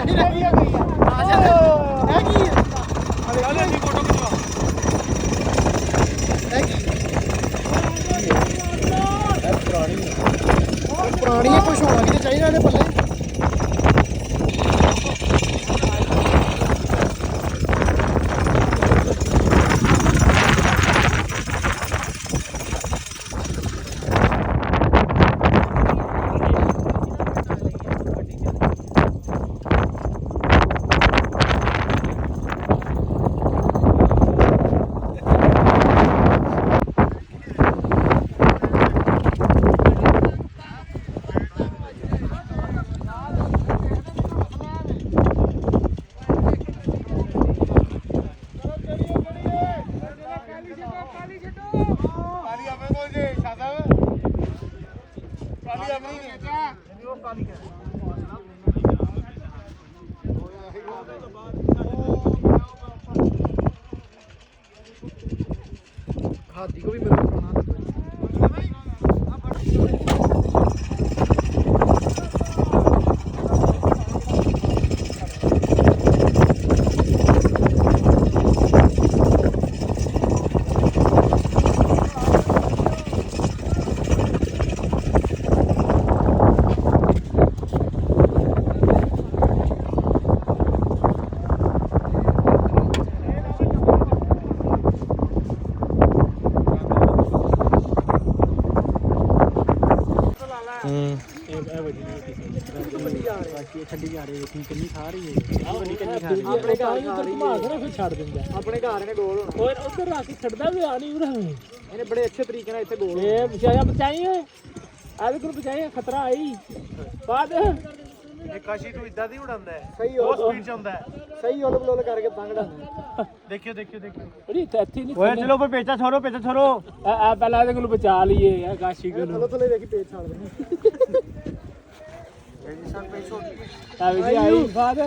ਨਹੀਂ ਰਹੀ ਆ ਗਈ ਆ ਹੈ ਕੀ ਚੱਲ ਅਸੀਂ ਫੋਟੋ ਖਿਚਵਾ ਹੈ ਕੀ ਪੁਰਾਣੀ ਹੈ ਕੁਛ ਹੋਣਾ ਵੀ ਤੇ ਚਾਹੀਦਾ ਇਹਦੇ ਪੱਲੇ हाथी को भी मेरे को ਛੱਡੀ ਜਾ ਰਹੀ ਵੇਖੀ ਕਿੰਨੀ ਖਾ ਰਹੀ ਹੈ ਆਪਣੇ ਘਰ ਘੁਮਾ ਕੇ ਨਾ ਫਿਰ ਛੱਡ ਦਿੰਦਾ ਆਪਣੇ ਘਰ ਨੇ ਗੋਲ ਹੋਣਾ ਓਏ ਉਧਰ ਰੱਖ ਕੇ ਛੱਡਦਾ ਵੀ ਆ ਨਹੀਂ ਉਰੇ ਇਹਨੇ ਬੜੇ ਅੱਛੇ ਤਰੀਕੇ ਨਾਲ ਇੱਥੇ ਗੋਲ ਇਹ ਬਚਾਇਆ ਬਚਾਈ ਓਏ ਆ ਵੀ ਕੋਲ ਬਚਾਈ ਖਤਰਾ ਆਈ ਬਾਅਦ ਇਹ ਕਾਸ਼ੀ ਤੂੰ ਇਦਾਂ ਦੀ ਉਡਾਉਂਦਾ ਹੈ ਸਹੀ ਉਹ ਸਪੀਡ ਚ ਹੁੰਦਾ ਹੈ ਸਹੀ ਉਲ ਬਲੋਲ ਕਰਕੇ ਪਤੰਗ ਉਡਾਉਂਦਾ ਦੇਖਿਓ ਦੇਖਿਓ ਦੇਖਿਓ ਅਰੇ ਇੱਥੇ ਨਹੀਂ ਓਏ ਚਲੋ ਪੇਚਾ ਛੋੜੋ ਆ ਪਹਿਲਾਂ ਇਹਦੇ ਕੋਲ ਬਚਾ ਲਈਏ ਆ ਕਾਸ਼ੀ ਕੋਲ ਥੱਲੇ ਥੱਲੇ ਦੇਖੀ ਪੇਚ ਛਾੜ ਦੇ ਆ ਵੀ ਆਈ ਬਾਅਦ